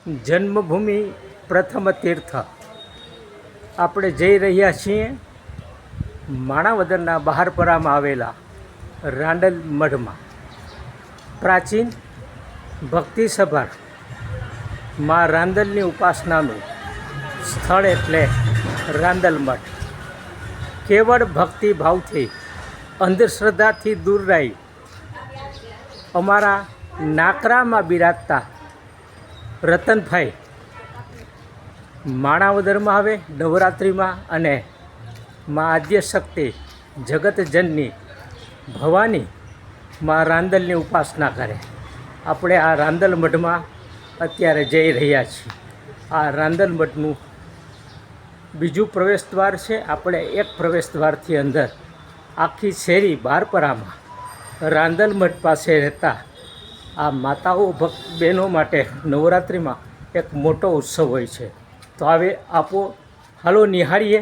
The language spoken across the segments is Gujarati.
જન્મભૂમિ પ્રથમ તીર્થ આપણે જઈ રહ્યા છીએ માણાવદરના બહારપરામાં આવેલા રાંદલ મઢમાં. પ્રાચીન ભક્તિસભર માં રાંદલની ઉપાસનાનું સ્થળ એટલે રાંદલ મઠ. કેવળ ભક્તિભાવથી અંધશ્રદ્ધાથી દૂર રહી અમારા નાકરામાં બિરાજતા રતનભાઈ માણાવદરમાં આવે નવરાત્રિમાં અને મા આદ્યશક્તિ જગતજનની ભવાની મા રાંદલની ઉપાસના કરે. આપણે આ રાંદલ મઠમાં અત્યારે જઈ રહ્યા છીએ. આ રાંદલ મઠનું બીજું પ્રવેશદ્વાર છે. આપણે એક પ્રવેશદ્વારથી અંદર આખી શેરી બહારપરામાં રાંદલ મઠ પાસે રહેતા આ માતાઓ ભક્ત બહેનો માટે નવરાત્રિમાં એક મોટો ઉત્સવ હોય છે. તો હવે આપો હાલો નિહાળીએ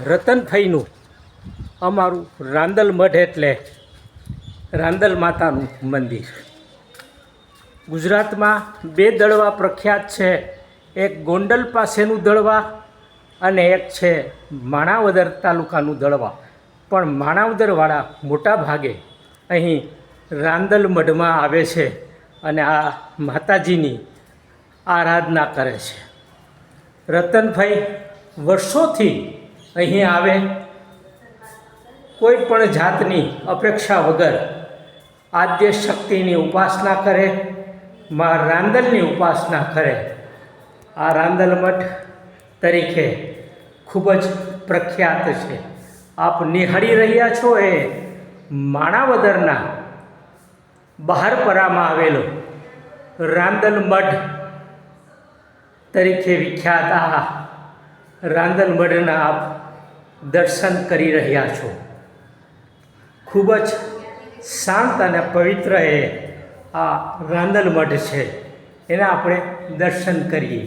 રતનભાઈનું અમારું રાંદલ મઠ એટલે રાંદલ માતાનું મંદિર. ગુજરાતમાં બે દળવા પ્રખ્યાત છે. એક ગોંડલ પાસેનું દળવા અને એક છે માણાવદર તાલુકાનું દળવા. પણ માણાવદરવાળા મોટા ભાગે અહીં રાંદલ મઢમાં આવે છે અને આ માતાજીની આરાધના કરે છે. રતનભાઈ વર્ષોથી અહીં આવે, કોઈ પણ જાતની અપેક્ષા વગર આદ્ય શક્તિની ઉપાસના કરે, મા રાંદલની ઉપાસના કરે. આ રાંદલ મઠ તરીકે ખૂબ જ પ્રખ્યાત છે. આપ નિહાળી રહ્યા છો એ માણાવદરના બહારપરામાં આવેલો રાંદલ મઠ તરીકે વિખ્યાત આ રાંદલ મઠના આપ દર્શન કરી રહ્યા છો. ખૂબ જ શાંત અને પવિત્ર એ આ રાંદલ મઠ છે. એના આપણે દર્શન કરીએ.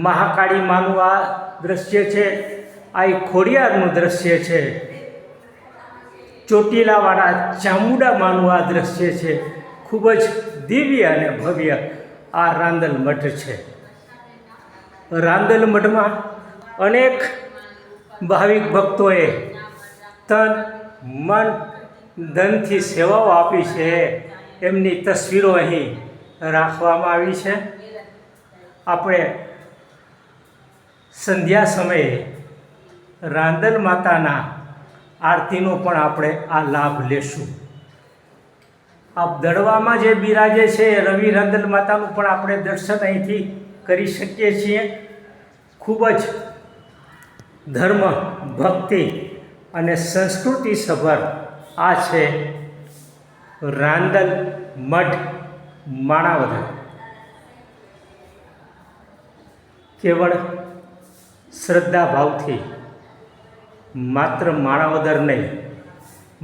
મહાકાળી માનું આ દૃશ્ય છે. આ એક ખોડિયારનું દૃશ્ય છે. ચોટીલાવાળા ચામુંડા માનું આ દૃશ્ય છે. ખૂબ જ દિવ્ય અને ભવ્ય આ રાંદલ મઠ છે. રાંદલ મઠમાં અનેક ભાવિક ભક્તોએ તન મન ધનથી સેવાઓ આપી છે. એમની તસવીરો અહીં રાખવામાં આવી છે. આપણે સંધ્યા સમયે રાંદલ માતાના આરતીનો પણ આપણે આ લાભ લેશું. આપ દળવામાં જે બિરાજે છે રવિ રાંદલ માતાનું પણ આપણે દર્શન અહીંથી કરી શકીએ છીએ. ખૂબ જ ધર્મ ભક્તિ અને સંસ્કૃતિ સભર આ છે રાંદલ મઠ માણાવદર. કેવળ શ્રદ્ધા ભાવથી માત્ર માણાવદર નહીં,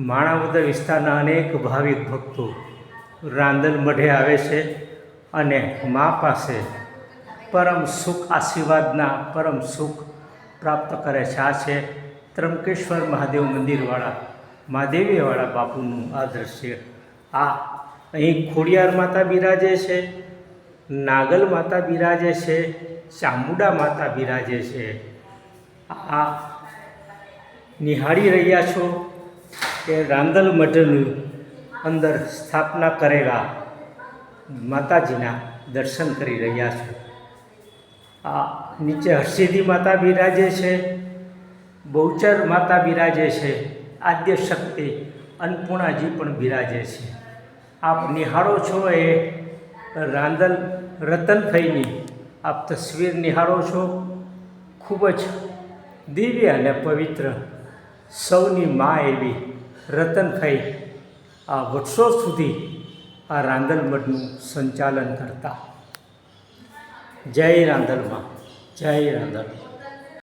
માણાવદર વિસ્તારના અનેક ભાવિક ભક્તો રાંદલ મઢે આવે છે અને મા પાસે પરમ સુખ આશીર્વાદના પરમ સુખ પ્રાપ્ત કરે છે. આ છે ત્રંબકેશ્વર મહાદેવ મંદિરવાળા મહાદેવીવાળા બાપુનું આ દૃશ્ય. આ અહીં ખોડિયાર માતા બિરાજે છે, નાગલ માતા બિરાજે છે, ચામુંડા માતા બિરાજે છે. આ નિહાળી રહ્યા છો કે રાંદલ મઠની અંદર સ્થાપના કરેલા માતાજીના દર્શન કરી રહ્યા છો. આ નીચે હરસિદ્ધિ માતા બિરાજે છે, બહુચર માતા બિરાજે છે, આદ્ય શક્તિ અન્નપૂર્ણાજી પણ બિરાજે છે. આપ નિહાળો છો એ રાંદલ રતનભાઈની આપ તસવીર નિહાળો છો. ખૂબ જ દિવ્ય અને પવિત્ર સૌની મા એવી રતનભાઈ આ વર્ષો સુધી આ રાંદલ મઠનું સંચાલન કરતા. જય રાંદલમાં, જય રાંદલ.